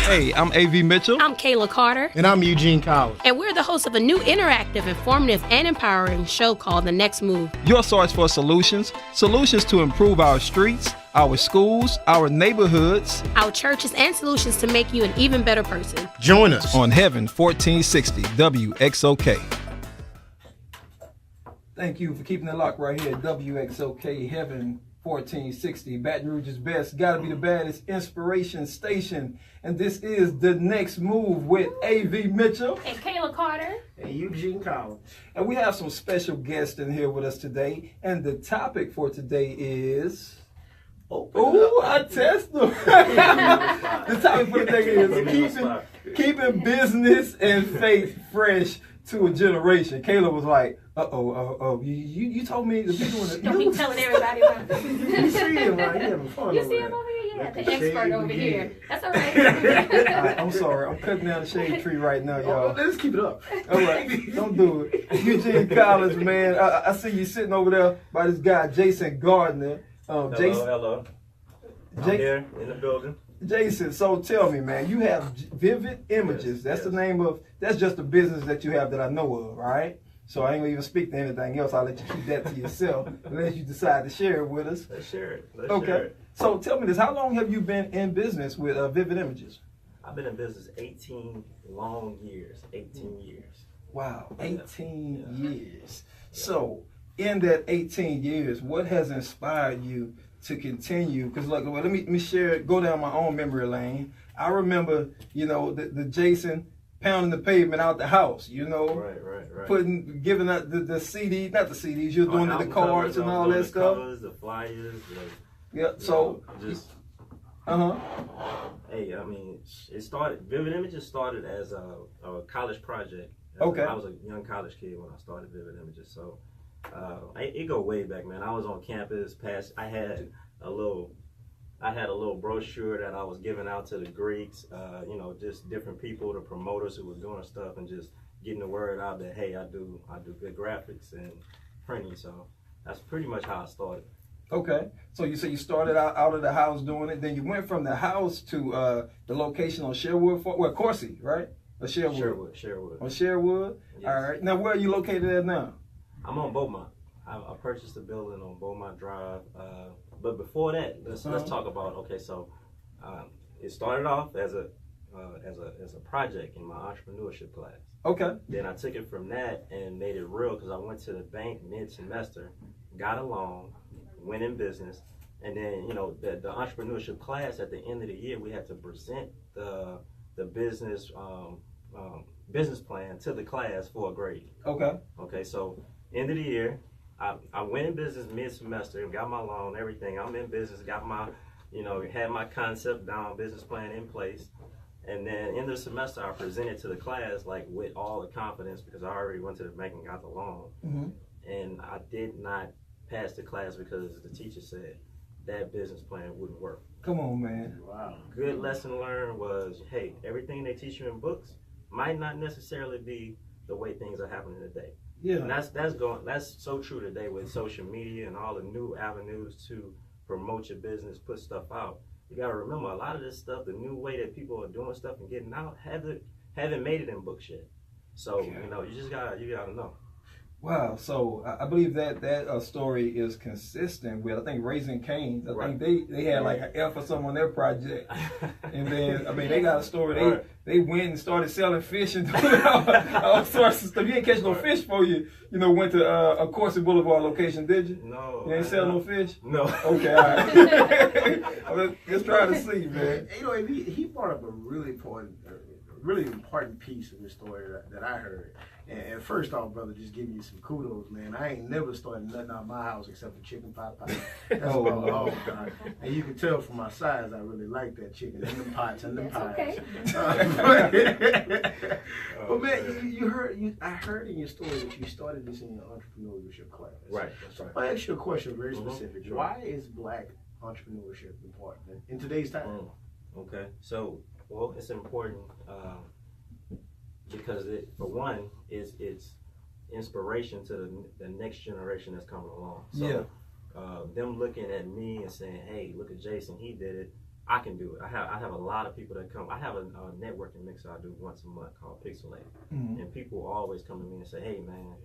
Hey, I'm AV Mitchell. I'm Kayla Carter. And I'm Eugene Collins. And we're the hosts of a new interactive, informative, and empowering show called The Next Move. Your source for solutions to improve our streets, our schools, our neighborhoods, our churches, and solutions to make you an even better person. Join us on Heaven 1460 WXOK. Thank you for keeping it locked right here at WXOK Heaven 1460. Baton Rouge's best, gotta be the baddest inspiration station. And this is The Next Move with AV Mitchell and Kayla Carter and Eugene Collins. And we have some special guests in here with us today. And the topic for today is... I test them. The topic for today is keeping business and faith fresh to a generation. Kayla was like, you told me to be doing it. Don't be telling everybody about this. You see him, right? He having fun. You see him over here? Yeah, the expert over here. That's all right. I'm sorry. I'm cutting down the shade tree right now, y'all. Let's keep it up. All right. Don't do it. Eugene Collins, man. I see you sitting over there by this guy, Jason Gardner. Hello. I'm here in the building. Jason, so tell me, man, you have Vivid Images. That's the name of, that's just a business that you have that I know of, right? So I ain't gonna even speak to anything else. I'll let you keep that to yourself unless you decide to share it with us. Let's share it. Okay. So tell me this, how long have you been in business with Vivid Images? I've been in business 18 long years, 18 years. Wow, 18 years. So in that 18 years, what has inspired you to continue? Because look, let me share, go down my own memory lane. I remember, the Jason pounding the pavement out the house, Right. giving out the CD, not the CDs, you're doing the cards and all that stuff. Covers, the flyers. Hey, I mean, Vivid Images started as a college project. Okay. I was a young college kid when I started Vivid Images, so it go way back, man. I was on campus. I had a little brochure that I was giving out to the Greeks, just different people, the promoters who were doing stuff, and just getting the word out that hey, I do good graphics and printing. So that's pretty much how I started. Okay, so you say you started out of the house doing it, then you went from the house to the location on Sherwood, Coursey, right? Or Sherwood. Sherwood. On Sherwood. Yes. All right. Now, where are you located at now? I'm on Beaumont. I purchased a building on Beaumont Drive. But before that, let's talk about. Okay, so it started off as a project in my entrepreneurship class. Okay. Then I took it from that and made it real because I went to the bank mid-semester, got a loan, went in business, and then the entrepreneurship class at the end of the year we had to present the business business plan to the class for a grade. Okay, so end of the year, I went in business mid-semester, got my loan, everything. I'm in business, got my, had my concept down, business plan in place. And then end of the semester, I presented to the class like with all the confidence because I already went to the bank and got the loan. Mm-hmm. And I did not pass the class because the teacher said that business plan wouldn't work. Come on, man. Wow. Good lesson learned was, hey, everything they teach you in books might not necessarily be the way things are happening today. Yeah. And that's so true today with social media and all the new avenues to promote your business, put stuff out. You gotta remember a lot of this stuff, the new way that people are doing stuff and getting out, haven't made it in books yet. So you just gotta know. Wow, so I believe that story is consistent with, I think, Raising Cane's. I think they had like an F or something on their project. And then, they got a story. They went and started selling fish and doing all sorts of stuff. You ain't catch no fish before you went to a Coursey Boulevard location, did you? No. You ain't sell no fish? No. Okay, all right. Let's try to see, man. He brought up a really important piece of the story that I heard. And first off, brother, just give you some kudos, man. I ain't never started nothing out of my house except for chicken pot pie. That's about all. And you can tell from my size, I really like that chicken and the pots and the pies. Okay. But man, I heard in your story that you started this in your entrepreneurship class. Right. That's right. I'll ask you a question very specific. Sure. Why is black entrepreneurship important in today's time? Okay. So, it's important. Because for one, it's inspiration to the next generation that's coming along. So them looking at me and saying, hey, look at Jason, he did it. I can do it. I have a lot of people that come. I have a networking mix I do once a month called Pixelate, and people always come to me and say, "Hey, man,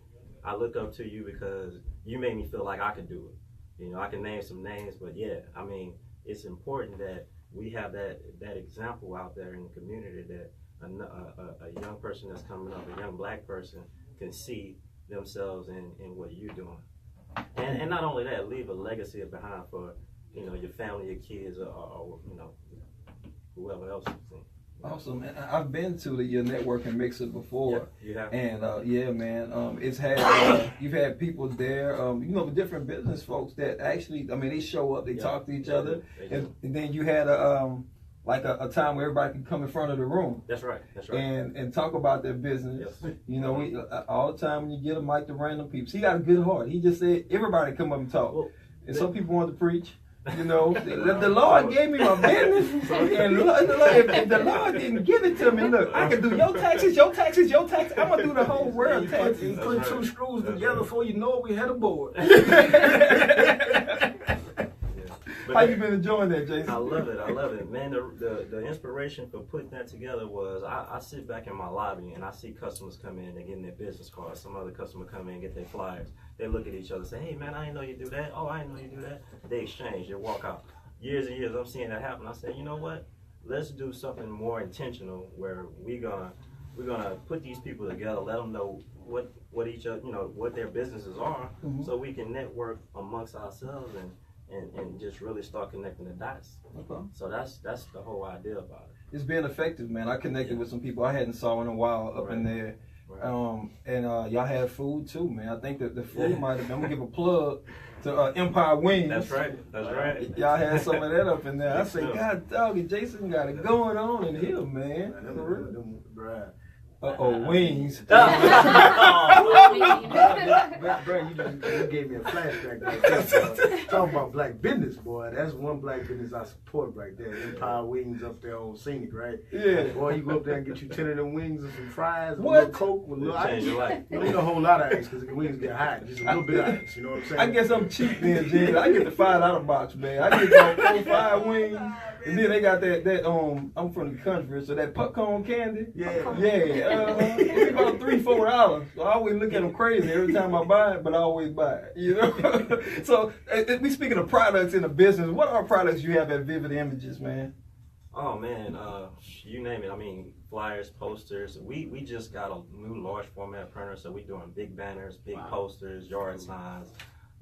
I look up to you because you made me feel like I could do it." You know, I can name some names, but yeah, I mean, it's important that we have that example out there in the community that a young person that's coming up, a young black person, can see themselves in what you're doing, and not only that, leave a legacy behind for your family, your kids, or whoever else you think. Awesome, man. I've been to your networking mixer before, and yeah, man, it's had you've had people there, different business folks that actually, I mean, they show up, they talk to each other, and then you had a time where everybody can come in front of the room. That's right. And talk about their business. Yes. We all the time when you get a mic to random people, he got a good heart. He just said everybody come up and talk, and some people want to preach. The Lord gave me my business, and if the Lord didn't give it to me, look, I can do your taxes, your taxes, your taxes. I'm gonna do the whole world taxes. You put two screws together before you know it, we had a board. How you been enjoying that, Jason? I love it, man. The inspiration for putting that together was I sit back in my lobby and I see customers come in, they get their business cards. Some other customer come in and get their flyers. They look at each other, say, "Hey, man, I didn't know you do that. Oh, I didn't know you do that." They exchange, they walk out. Years and years, I'm seeing that happen. I said, you know what? Let's do something more intentional where we're gonna put these people together, let them know what each other, what their businesses are, so we can network amongst ourselves and just really start connecting the dots. Okay. So that's the whole idea about it. It's been effective, man. I connected with some people I hadn't saw in a while up in there. Right. And y'all had food too, man. I think that the food might have been, I'm gonna give a plug to Empire Wings. That's right. Y'all had some of that up in there. I say, God dog, Jason got it going on in here, man. Wings. Brad, you gave me a flashback. Talking about black business, boy. That's one black business I support right there. Empire Wings up there on Scenic, right? Yeah. Boy, you go up there and get you 10 of them wings and some fries, What? a little Coke, with a little Change ice. your life. You need a whole lot of ice because the wings get hot. Just a little bit of ice, you know what I'm saying? I guess I'm cheap then, Jay. I get the $5 box, man. I get about 4-5 wings. And then they got that I'm from the country, so that popcorn candy. Yeah. It's about $3-4. So I always look at them crazy every time I buy it, but I always buy it, So, we speaking of products in the business, what are products you have at Vivid Images, man? Oh man, you name it. I mean, flyers, posters. We just got a new large format printer, so we doing big banners, big posters, yard signs,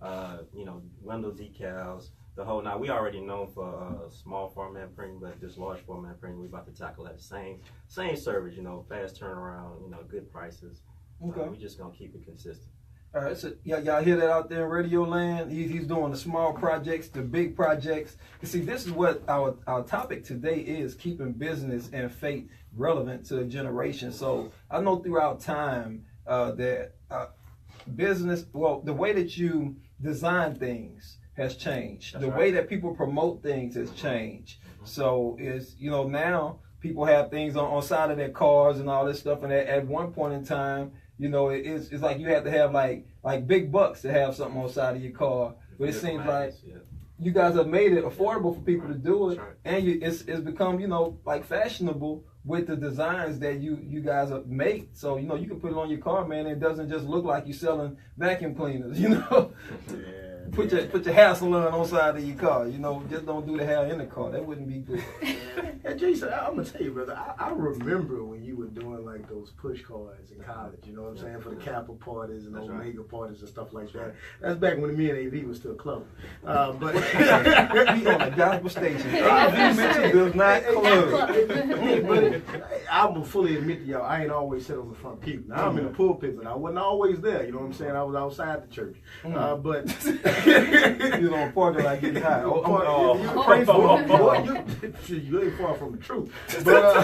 window decals. The whole now we already known for small format printing, but this large format printing we about to tackle that same service. Fast turnaround, good prices. Okay. We just gonna keep it consistent. All right, so y'all hear that out there in Radio Land? He's doing the small projects, the big projects. You see, this is what our topic today is: keeping business and faith relevant to a generation. So I know throughout time that business, the way that you design things has changed. That's the right. way that people promote things has changed. So it's, now people have things on side of their cars and all this stuff. And at one point in time, it's like you have to have like big bucks to have something on side of your car. But it seems like you guys have made it affordable for people to do it. Right. And it's become, like fashionable with the designs that you guys have made. So, you can put it on your car, man, and it doesn't just look like you're selling vacuum cleaners, Yeah. Put your hair salon on side of your car. Just don't do the hair in the car. That wouldn't be good. And Jason, I'm gonna tell you, brother. I remember when you were doing like those push cards in college. You know what I'm saying, for the Kappa parties and Omega parties and stuff like that. That's back when me and AV was still club. But We on a gospel station. AV does not club. But I will fully admit to y'all, I ain't always sit on the front pew. Now I'm in the pulpit, but I wasn't always there. You know what I'm saying? I was outside the church. But You don't park like getting high. you pray for it. Boy, you ain't far from the truth. But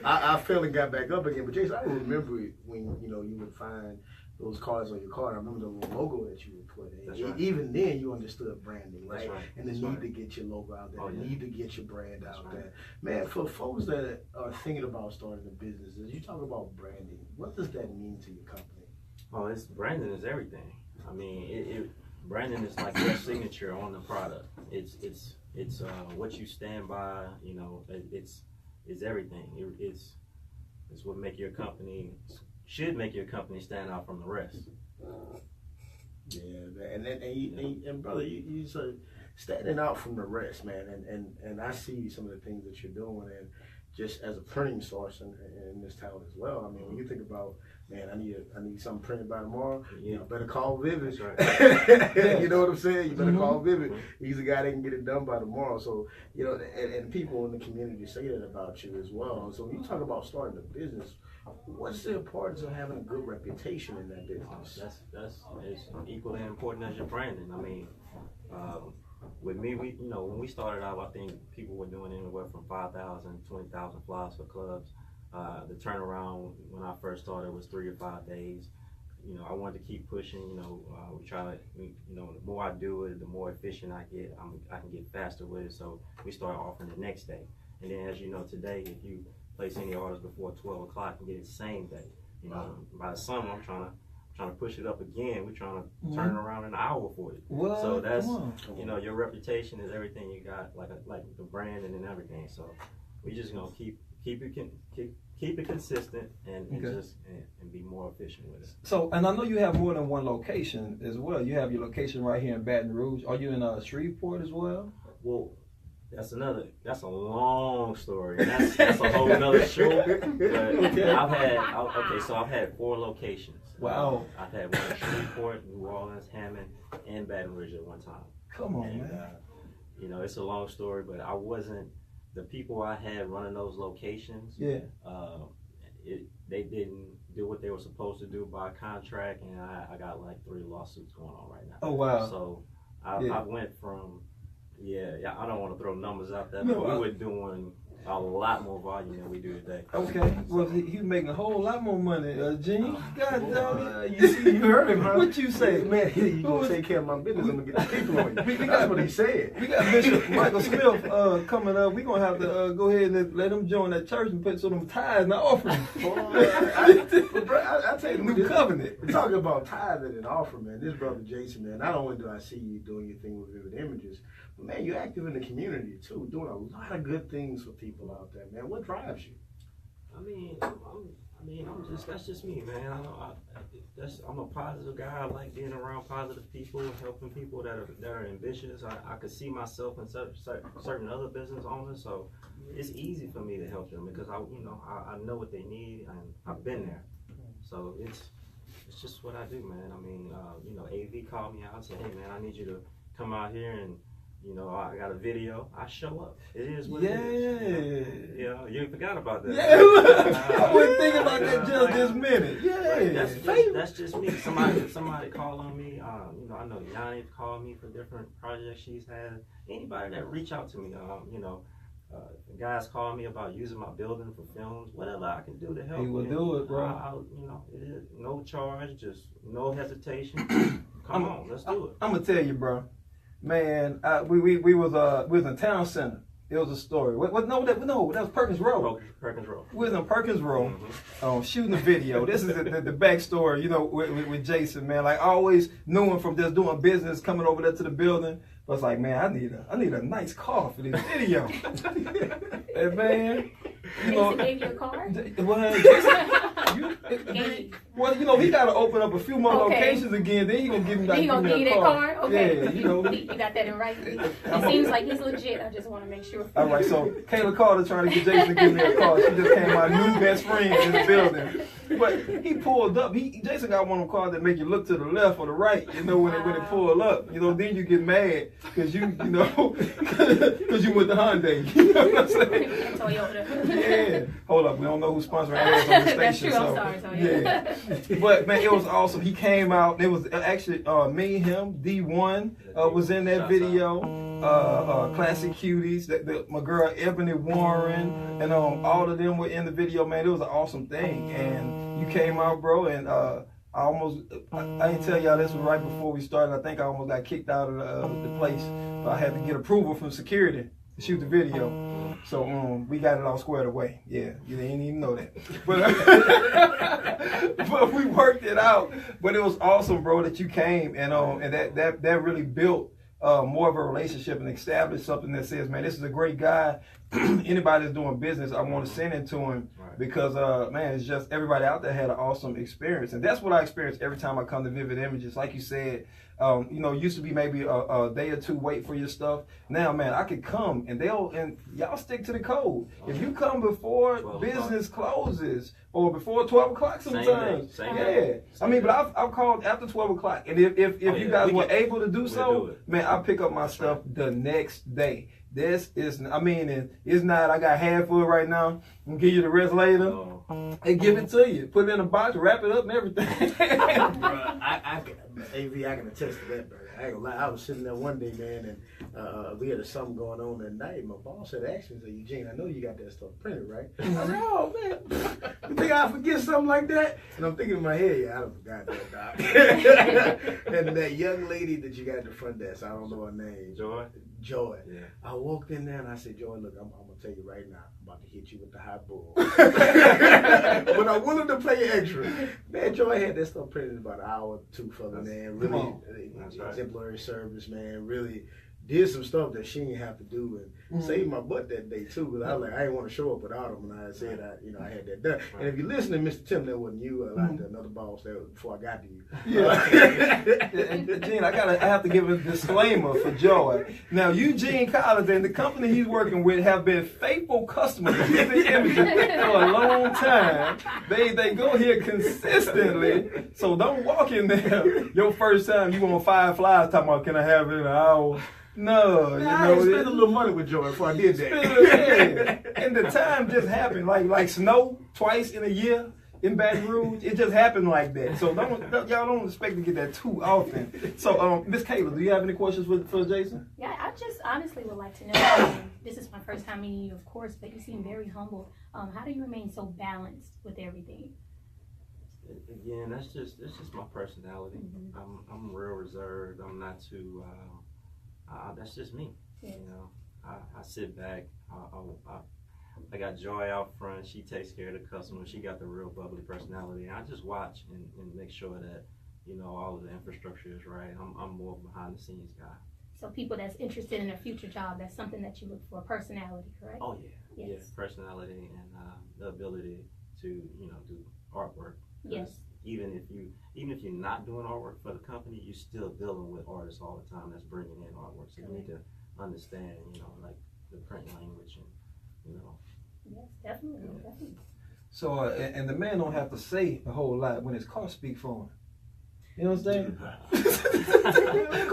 I fell and got back up again. But Jason, I remember it when you would find those cards on your card. I remember the little logo that you would put in. That's right. Even then, you understood branding, right? That's right. And the That's need right. to get your logo out there, Oh, the yeah. need to get your brand That's out right. there. Man, for folks that are thinking about starting a business, as you talk about branding, what does that mean to your company? Oh, branding is everything. I mean, branding is like your signature on the product. It's it's what you stand by. You know, it's everything. It's what make your company should make your company stand out from the rest. Yeah, man. And brother, you said standing out from the rest, man. And I see some of the things that you're doing, and just as a printing source in this town as well. I mean, when you think about, man, I need something printed by tomorrow. Yeah. You know, better call Vivid. That's right. You know what I'm saying? You better call Vivid. He's the guy that can get it done by tomorrow. So, you know, and people in the community say that about you as well. So when you talk about starting a business, what's the importance of having a good reputation in that business? That's it's equally important as your branding. I mean, with me, when we started out, I think people were doing anywhere from 5,000, 20,000 flyers for clubs. The turnaround when I first started was 3 to 5 days. You know, I wanted to keep pushing. We try to, the more I do it, the more efficient I get. I can get faster with it. So we start offering the next day. And then, as you know, today, if you place any orders before 12 o'clock, you can get it the same day. You know, by the summer, I'm trying to push it up again. We're trying to turn it around in an hour for you. What? So that's, your reputation is everything you got, like the branding and everything. So we just gonna keep it consistent and be more efficient with it. So, and I know you have more than one location as well. You have your location right here in Baton Rouge. Are you in Shreveport as well? Well, that's a long story. That's a whole nother show. But I've had 4 locations. Wow. I've had one in Shreveport, New Orleans, Hammond, and Baton Rouge at one time. Come on, man. It's a long story, but I wasn't, the people I had running those locations, they didn't do what they were supposed to do by contract, and I got like 3 lawsuits going on right now. Oh, wow. So I went from, I don't want to throw numbers out there, but we were doing a lot more volume than we do today. Okay. Well, he's making a whole lot more money, Gene. God damn it. You heard him, huh? What you say? Man, you gonna take care of my business, I'm gonna get the people on you. That's what he said. We got Bishop Michael Smith coming up. We're going to have to go ahead and let him join that church and put some of them tithes and offering. I tell you, New covenant. Talking about tithing and offering, man. This brother Jason, man, not only do I see you doing your thing with Vivid Images, but man, you're active in the community too, doing a lot of good things for people out there, man. What drives you? That's just me, man. I'm a positive guy. I like being around positive people, helping people that are ambitious. I could see myself in certain other business owners, so it's easy for me to help them because I know what they need and I've been there. So it's just what I do, man. AV called me out and said, "Hey, man, I need you to come out here and." I got a video. I show up. It is what it is. You forgot about that. Yeah, I wasn't thinking about that just this minute. Yeah, that's just me. Somebody called on me. I know Yanni called me for different projects she's had. Anybody that reach out to me, guys call me about using my building for films. Whatever I can do to help. He will do it, bro. It is no charge, just no hesitation. Come on, let's do it. I'm gonna tell you, bro. Man, we was in Town Center. It was a story. That was Perkins Road. Perkins Road. We was in Perkins Road, shooting a video. This is the backstory, with Jason, man. Like I always knew him from just doing business, coming over there to the building. But it's like, man, I need a nice car for this video. And man, Jason gave you a car? Well, he got to open up a few more locations again. Then he gonna give me He gonna give you that car? Okay. Yeah, you got that in writing. It seems like he's legit. I just want to make sure. All right, so Kayla Carter trying to get Jason to give me a car. She just came my new best friend in the building. But he pulled up. Jason got one of them cars that make you look to the left or the right. When it pull up. Then you get mad because because you with the Hyundai. You know what I'm saying? Toyota. Yeah. Hold up, we don't know who's sponsoring us on the station. That's true. I'm sorry, Toyota. But man, it was awesome. He came out. It was actually me and him. D1 was in that video. Classic Cuties. My girl Ebony Warren and all of them were in the video. Man, it was an awesome thing. And you came out, bro, and I didn't tell y'all this was right before we started. I think I almost got kicked out of the place. But I had to get approval from security to shoot the video. So we got it all squared away. Yeah, you didn't even know that. But we worked it out. But it was awesome, bro, that you came and that really built more of a relationship and establish something that says, man, this is a great guy. Anybody that's doing business, I want to send it to him because, man, it's just everybody out there had an awesome experience. And that's what I experience every time I come to Vivid Images. Like you said, used to be maybe a day or two wait for your stuff. Now, man, I could come and y'all stick to the code. If you come before business closes or before 12 o'clock sometimes. Same day. I mean, but I've called after 12 o'clock. And if you guys were able to do so, man, I'll pick up my stuff the next day. This is, it's not, I got half of it right now. I'm give you the rest later and give it to you. Put it in a box, wrap it up and everything. Bro, AV, I can attest to that, bro. I ain't gonna lie. I was sitting there one day, man, and we had something going on that night. My boss had asked me, said, Eugene, I know you got that stuff printed, right? I said, oh, man, you think I forget something like that? And I'm thinking in my head, yeah, I don't forgot that, Doc. And that young lady that you got at the front desk, I don't know her name. Joy. Yeah. I walked in there and I said, Joy, look, I'm gonna tell you right now, I'm about to hit you with the high bull. But I'm willing to pay extra. Man, Joy had that stuff printed in about an hour or two for me, man. Really exemplary service, man. Really did some stuff that she didn't have to do and saved my butt that day too. Because I was like, I didn't want to show up without him, and I said, I had that done. And if you listen to Mr. Tim, that wasn't you. I liked another boss that was before I got to you. And Gene, I have to give a disclaimer for Joy. Now, Eugene Collins and the company he's working with have been faithful customers of Vivid Images for a long time. They go here consistently, so don't walk in there your first time. You want 5 flies talking about, can I have it in an hour? No, I spent a little money with Joy before I did that. And the time just happened, like snow twice in a year in Baton Rouge. It just happened like that. So y'all don't expect to get that too often. So, Miss Kayla, do you have any questions for Jason? Yeah, I just honestly would like to know. This is my first time meeting you, of course, but you seem very humble. How do you remain so balanced with everything? Again, that's just my personality. I'm real reserved. I'm not too. That's just me. Yeah. You know, I sit back. I got Joy out front. She takes care of the customer. She got the real bubbly personality. And I just watch and make sure that, all of the infrastructure is right. I'm more behind the scenes guy. So people that's interested in a future job, that's something that you look for, personality, correct? Oh yeah. Yes. Yeah, personality and the ability to, do artwork. Yes. Even if you're not doing artwork for the company, you're still dealing with artists all the time that's bringing in artwork. So you need to understand, like the print language and, Yes, definitely. So, and the man don't have to say a whole lot when his car speak for him. You know what I'm saying?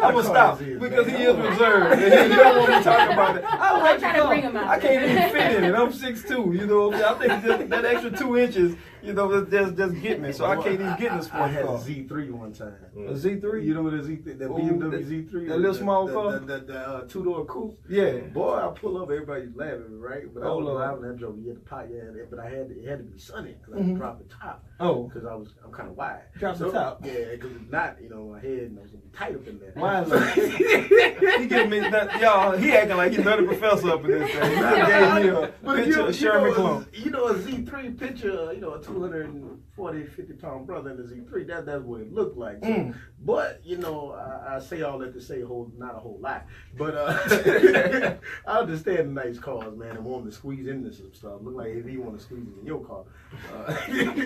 I'm gonna stop because he is reserved. And you don't want me to talk about it. I'm trying to bring him out. I can't even fit in it. I'm 6'2", I think just that extra 2 inches, just get me. So I can't even get in the sports car. I had a Z3 one time. A Z3? You know what a Z3? That BMW Z3? That little small car? The 2-door coupe? Yeah. Boy, I pull up, everybody's laughing, right? But I was driving that joke. You had the pot, but it had to be sunny because I dropped the top. Oh. Because I'm kind of wide. Drop the top? Yeah, because if not, my head and I was going to be tight up in there. Why? He giving me that, y'all, he acting like he's another professor up in this thing. He gave me a picture of Sherman Klump. A Z3 picture, a 240, 50-pound brother in a Z3, that's what it looked like. So, but, I say all that to say not a whole lot. But I understand the nice cars, man, and wanting to squeeze into some stuff. Look like if he want to squeeze it in your car.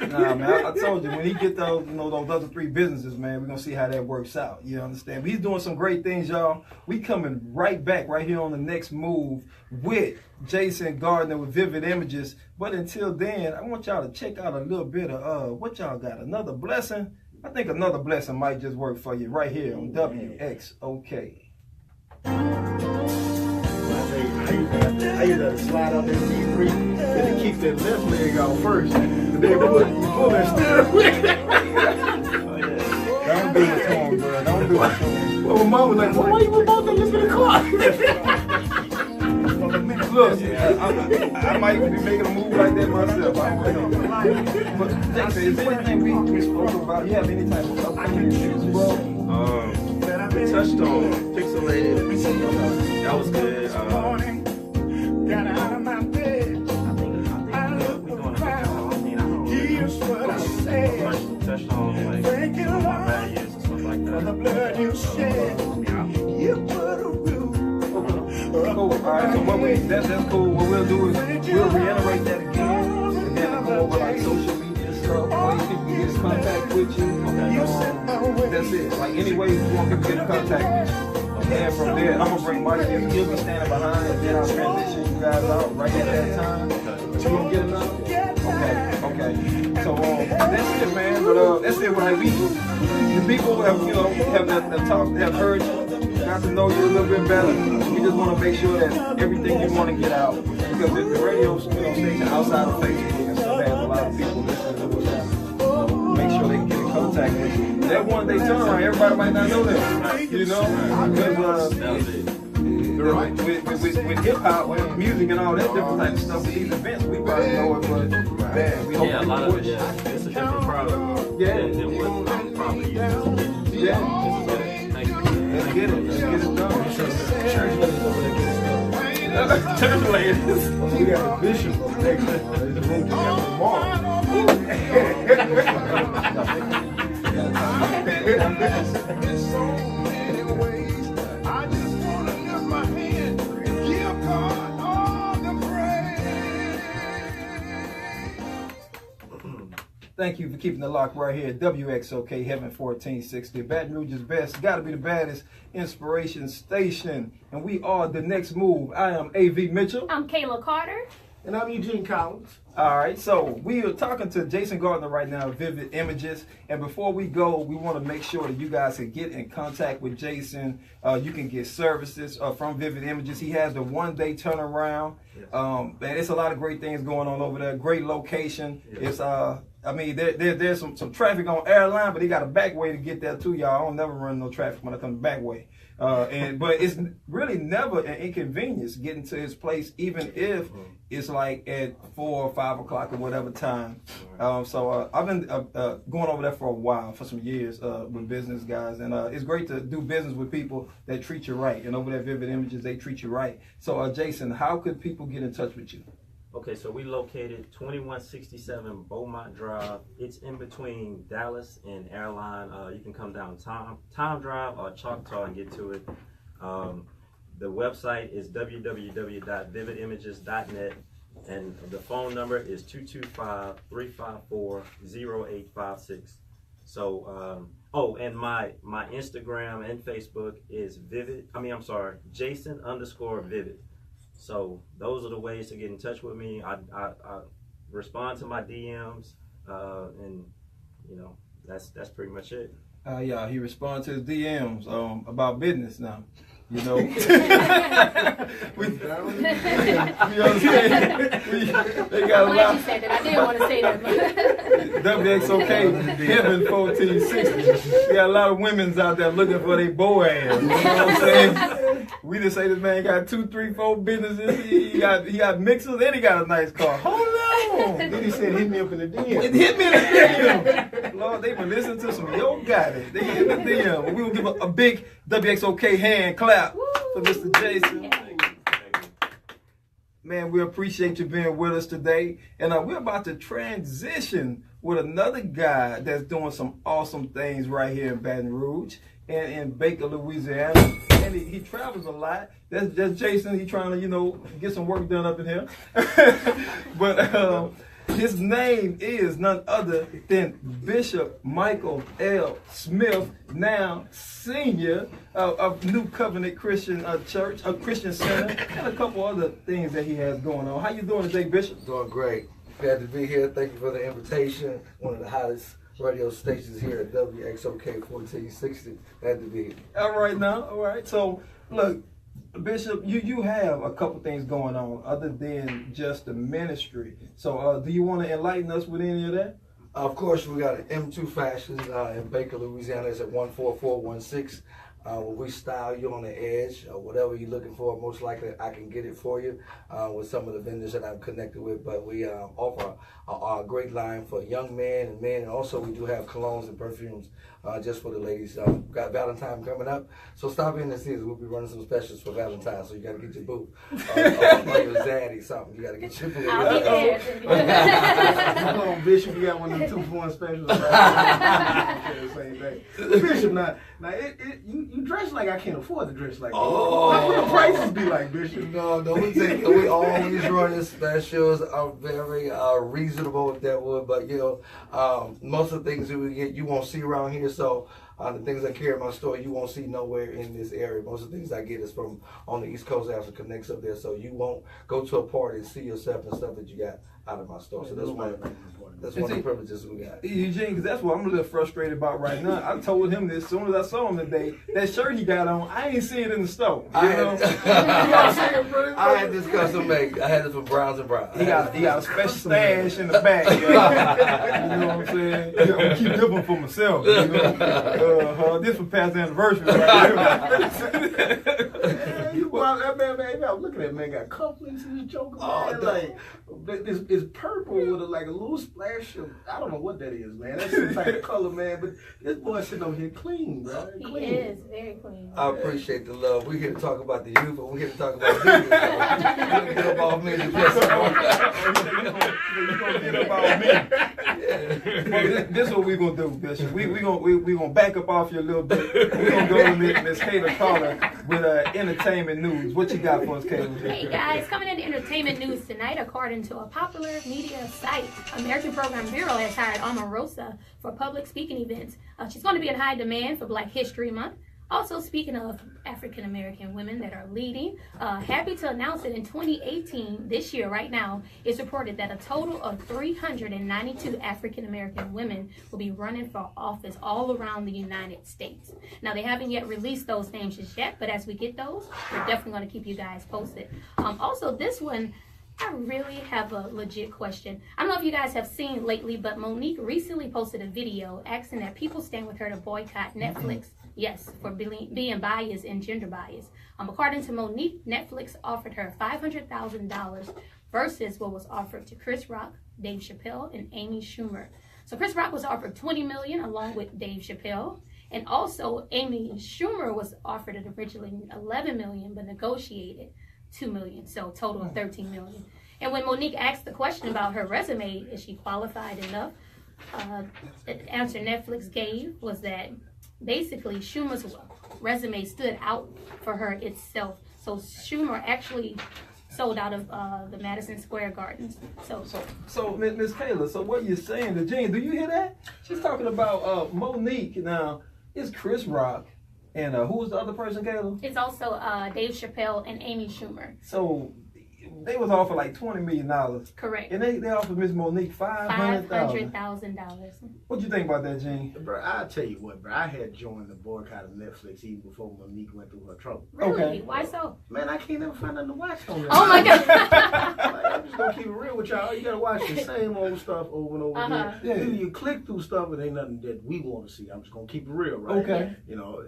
Nah, man, I told you, when he get those, those other 3 businesses, man, we're going to see how that works out. You understand? But he's doing some great things, y'all. We coming right back right here on The Next Move with Jason Gardner with Vivid Images. But until then, I want y'all to check out a little bit of what y'all got. Another blessing? I think another blessing might just work for you right here on WXOK. I used to slide out that Z3 and to keep that left leg out first. And then pull that steering wheel. Don't do it to him, bro. Don't do it to him. Well, my mom was like, why you about to listen to the car? Look, I might be making a move like that myself. I don't know. But Jason, is there anything we spoke about? You have any type of upcoming issues, bro? We touched on Pixelated. That was good. Got out of my bed. I think we're going to Here's what I said. touched on like Thank you, my Lord, values and stuff like for the that. blood you shed. You put that's cool. What we'll do is we'll reiterate that again, and then go over like social media stuff, ways people can get in contact with you. That's it. Like any way you want people to get in contact with you. And from there, I'm gonna bring Mike in. He'll be standing behind, and then I'll transition you guys out right at that time. You gonna get enough? Okay. So that's it, man. But that's it. Like the people have have heard you, got to know you a little bit better. We just want to make sure that everything you want to get out, because the radio station outside of Facebook and stuff has a lot of people listening to what's happening. Make sure they can get in contact with you. That one day turnaround, everybody might not know that, you know, because with hip hop, with music and all that different type of stuff, with these events, we probably know it, but man, we hope a lot of it, it's a different product. Than what I'm probably used to. Thank you. Let's get it done. Church ladies over there getting stuff. Church ladies. We got a bishop over there. The room just got tomorrow. In so many ways, I just want to lift my hand and give God all the praise. Thank you for keeping the lock right here at WXOK Heaven 1460. Baton Rouge's best, gotta be the baddest inspiration station. And we are The Next Move. I am A.V. Mitchell. I'm Kayla Carter. And I'm Eugene Collins. All right, so we are talking to Jason Gardner right now, Vivid Images. And before we go, we want to make sure that you guys can get in contact with Jason. You can get services from Vivid Images. He has the one-day turnaround. Yes. And it's a lot of great things going on over there. Great location. Yes. It's I mean, there's some traffic on Airline, but he got a back way to get there too, y'all. I don't never run no traffic when I come the back way. But it's really never an inconvenience getting to his place, even if it's like at 4 or 5 o'clock or whatever time. So I've been going over there for a while, for some years, with business guys, and it's great to do business with people that treat you right. And over there, Vivid Images, they treat you right. So Jason, how could people get in touch with you? Okay, so we located 2167 Beaumont Drive. It's in between Dallas and Airline. You can come down Tom Drive or Choctaw and get to it. The website is www.vividimages.net, and the phone number is 225-354-0856. So, and my Instagram and Facebook is Jason_Vivid. So those are the ways to get in touch with me. I respond to my DMs, and you know that's pretty much it. Yeah, he responds to his DMs about business now. You know, you know what I'm saying? They got a lot. You said that. I didn't want to say that. WXOK Heaven 1460. We got a lot of women's out there looking for their Boaz. You know what I'm saying? We just say this man got 2, 3, 4 businesses. He got mixers and he got a nice car. Hold on. Then he said, hit me up in the DM. It hit me in the DM. Lord, they been listening to some Yo Got It. They hit the DM. We will give a big WXOK hand clap for Mr. Jason. Man, we appreciate you being with us today. And we're about to transition with another guy that's doing some awesome things right here in Baton Rouge and in Baker, Louisiana. And he travels a lot. That's just Jason. He's trying to, get some work done up in here. But his name is none other than Bishop Michael L. Smith, now senior of New Covenant Christian Church, a Christian Center, and a couple other things that he has going on. How you doing today, Bishop? Doing great. Glad to be here. Thank you for the invitation. One of the hottest radio stations here at WXOK 1460. Glad to be here. All right now. All right. So, look, Bishop, you have a couple things going on other than just the ministry. So do you want to enlighten us with any of that? Of course, we got an M2 Fashions in Baker, Louisiana. It's at 14416. We style you on the edge, whatever you're looking for. Most likely, I can get it for you with some of the vendors that I'm connected with. But we offer a great line for young men and men, and also we do have colognes and perfumes just for the ladies. Got Valentine coming up, so stop in and see us. We'll be running some specials for Valentine, so you got to get your boo or your zaddy something. You got to get your boo. I'll be there. Come on, Bishop, you got one of them 2-for-1 specials. Same thing. Bishop, now you you dress like I can't afford to dress like that. Oh. What the prices be like, Bishop? No, we always running specials are very reasonable if that would, but most of the things that we get you won't see around here. So the things I carry in my store you won't see nowhere in this area. Most of the things I get is from on the East Coast. I have some connects up there, so you won't go to a party and see yourself and stuff that you got out of my store. So that's one of the privileges we got. Eugene, because that's what I'm a little frustrated about right now. I told him this as soon as I saw him today. That shirt he got on, I ain't see it in the store. I had this custom made. I had it from Browns and Browns. He got a special stash in the back. You know what I'm saying? I'm gonna keep this one for myself. You know? This was past anniversary right here. Well, man, I'm looking at that man got cufflinks in his joker, man. Like, it's purple with like a little splash of, I don't know what that is, man. That's some type of color, man. But this boy sitting over here clean, bro. He is very clean. I appreciate the love. We're here to talk about the youth, but we're here to talk about business. You get up off me. You gonna get up off me. Well, this is what we're gonna do, Bishop. We gonna back up off you a little bit. We're gonna go to Miss Kayla Carter with entertainment news. What you got for us, Kayla? Hey guys, coming into entertainment news tonight, according to a popular media site, American Program Bureau has hired Omarosa for public speaking events. She's going to be in high demand for Black History Month. Also, speaking of African American women that are leading, happy to announce that in 2018, this year, right now, it's reported that a total of 392 African American women will be running for office all around the United States. Now, they haven't yet released those names just yet, but as we get those, we're definitely going to keep you guys posted. Also, this one, I really have a legit question. I don't know if you guys have seen lately, but Monique recently posted a video asking that people stand with her to boycott Netflix. Yes, for being biased and gender biased. According to Monique, Netflix offered her $500,000 versus what was offered to Chris Rock, Dave Chappelle, and Amy Schumer. So Chris Rock was offered $20 million along with Dave Chappelle. And also Amy Schumer was offered originally $11 million, but negotiated $2 million. So total of $13 million. And when Monique asked the question about her resume, is she qualified enough? The answer Netflix gave was that basically Schumer's resume stood out for her itself. So Schumer actually sold out of the Madison Square Gardens. So Miss Kayla, so what you're saying to Jean, do you hear that? She's talking about Monique. Now, it's Chris Rock, and who was the other person, Kayla? it's also Dave Chappelle and Amy Schumer. So they was offered like $20 million. Correct. And they offered Miss Monique $500,000. $500,000. What you think about that, Gene? Bro, I'll tell you what, bro. I had joined the boycott of Netflix even before Monique went through her trouble. Really? Okay. Why so? Man, I can't never find nothing to watch on that. Oh my God. Like, I'm just gonna keep it real with y'all. You gotta watch the same old stuff over and over again. Yeah. Then you click through stuff and ain't nothing that we want to see. I'm just gonna keep it real, right? Okay. You know,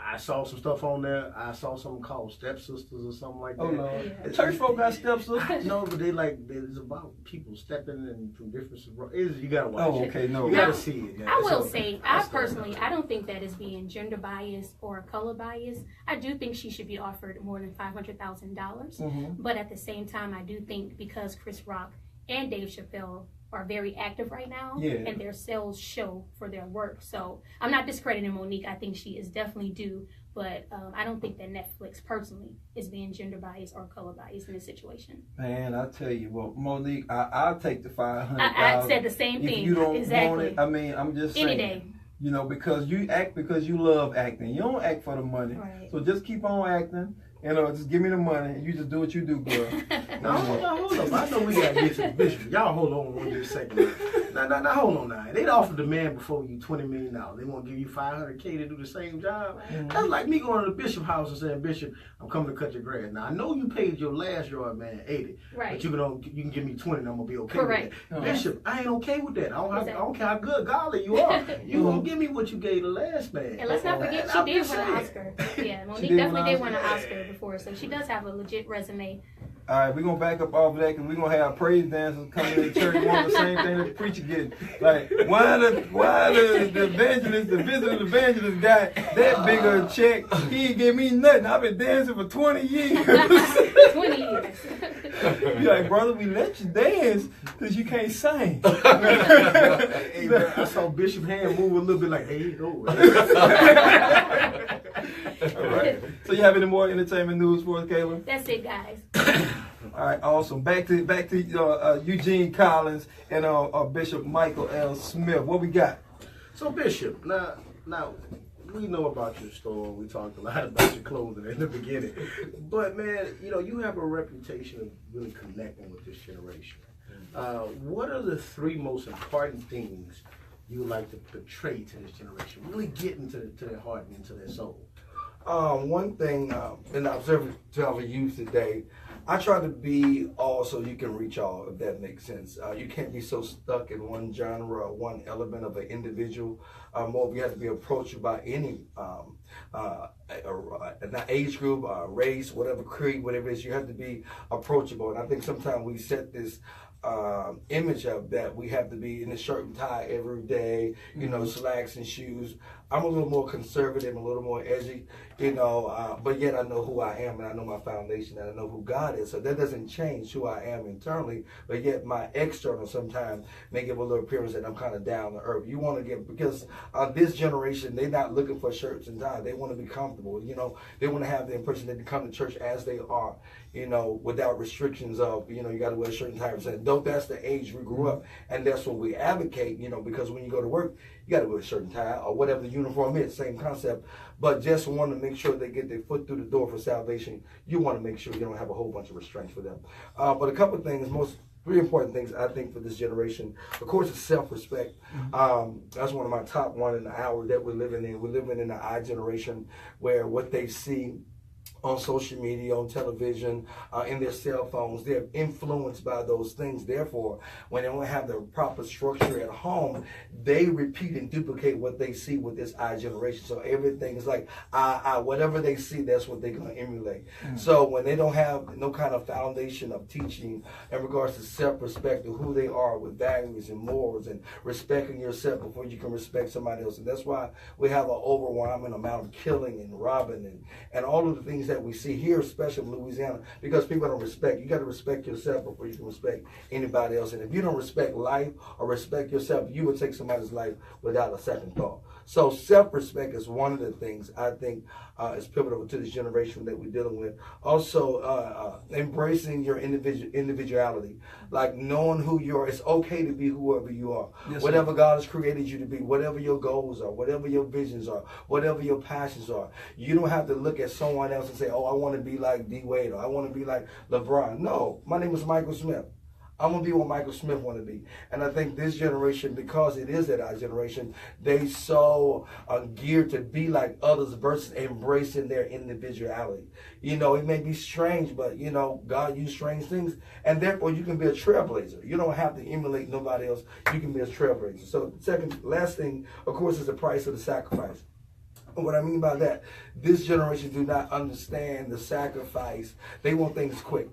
I saw some stuff on there. I saw something called Stepsisters or something like that. Oh, no. Yeah. Church folk got stepsisters? No, but it's about people stepping in from different. You gotta watch Oh, it. okay, no. You gotta see it. I will So, say, I personally, I don't think that is being gender biased or color biased. I do think she should be offered more than $500,000. But at the same time, I do think because Chris Rock and Dave Chappelle are very active right now, Yeah. and their sales show for their work. So I'm not discrediting Monique. I think she is definitely due. But I don't think that Netflix personally is being gender biased or color biased in this situation. Man, I tell you, well, Monique, I'll take the $500,000. I said the same thing. If you don't exactly. want it, I mean, I'm just saying. Any day. You know, because you act because you love acting. You don't act for the money. Right. So just keep on acting. You know, just give me the money and you just do what you do, girl. Now, hold up. I know we got to get to the Bishop. Y'all hold on one just a second. Now, hold on now. They'd offered the man before you $20 million. They want to give you $500K to do the same job. That's like me going to the Bishop house and saying, Bishop, I'm coming to cut your grass. Now, I know you paid your last yard man $80. Right. But you can give me $20 and I'm going to be okay Correct. with that. Yes. Bishop, I ain't okay with that. I don't Exactly. care how good godly you are. You going to give me what you gave the last man. And let's not forget, And she I'm did just win an saying. Oscar. Yeah, Monique did win an definitely did win an Oscar. Oscar before, so she does have a legit resume. All right, we're going to back up off of that because we're going to have praise dancers coming to church wanting the same thing that the preacher get. Like, why the evangelist, the visiting evangelist got that big of a check? He ain't give me nothing. I've been dancing for 20 years. 20 years. Be like, brother, we let you dance because you can't sing. Hey, man, I saw Bishop hand move a little bit like, hey, oh. All right. So you have any more entertainment news for us, Kayla? That's it, guys. All right, awesome. Back to Eugene Collins and Bishop Michael L. Smith. What we got? So Bishop, now we know about your store. We talked a lot about your clothing in the beginning, but man, you have a reputation of really connecting with this generation. What are the three most important things you would like to portray to this generation? Really get into their heart and into their soul. One thing, in observing to our youth today, I try to be all so you can reach all, if that makes sense. You can't be so stuck in one genre or one element of an individual. More, you have to be approached by any age group, race, whatever creed, whatever it is. You have to be approachable. And I think sometimes we set this image of that we have to be in a shirt and tie every day, slacks and shoes. I'm a little more conservative, a little more edgy, but yet I know who I am and I know my foundation and I know who God is. So that doesn't change who I am internally, but yet my external sometimes may give a little appearance that I'm kind of down to earth. You want to get, because this generation, they're not looking for shirts and ties. They want to be comfortable, they want to have the impression that they come to church as they are, without restrictions of, you got to wear a shirt and tie. That's the age we grew up, and that's what we advocate, because when you go to work, you got to wear a shirt and tie or whatever the uniform is, same concept, but just want to make sure they get their foot through the door for salvation. You want to make sure you don't have a whole bunch of restraints for them. But a couple of things, three important things I think for this generation, of course, is self-respect. That's one of my top one in the hour that we're living in. We're living in the I generation where what they see on social media, on television, in their cell phones, they're influenced by those things. Therefore, when they don't have the proper structure at home, they repeat and duplicate what they see with this I generation. So everything is like, whatever they see, that's what they're going to emulate. So when they don't have no kind of foundation of teaching in regards to self-respect of who they are with values and morals and respecting yourself before you can respect somebody else. And that's why we have an overwhelming amount of killing and robbing and all of the things that we see here, especially in Louisiana, because people don't respect. You got to respect yourself before you can respect anybody else. And if you don't respect life or respect yourself, you will take somebody's life without a second thought. So self-respect is one of the things I think is pivotal to this generation that we're dealing with. Also, embracing your individuality, like knowing who you are. It's okay to be whoever you are. Yes, whatever God has created you to be, whatever your goals are, whatever your visions are, whatever your passions are. You don't have to look at someone else and say, oh, I want to be like D. Wade or I want to be like LeBron. No, my name is Michael Smith. I'm going to be what Michael Smith want to be. And I think this generation, because it is that our generation, they so geared to be like others versus embracing their individuality. It may be strange, but, God used strange things. And therefore, you can be a trailblazer. You don't have to emulate nobody else. You can be a trailblazer. So last thing, of course, is the price of the sacrifice. And what I mean by that, this generation do not understand the sacrifice. They want things quick.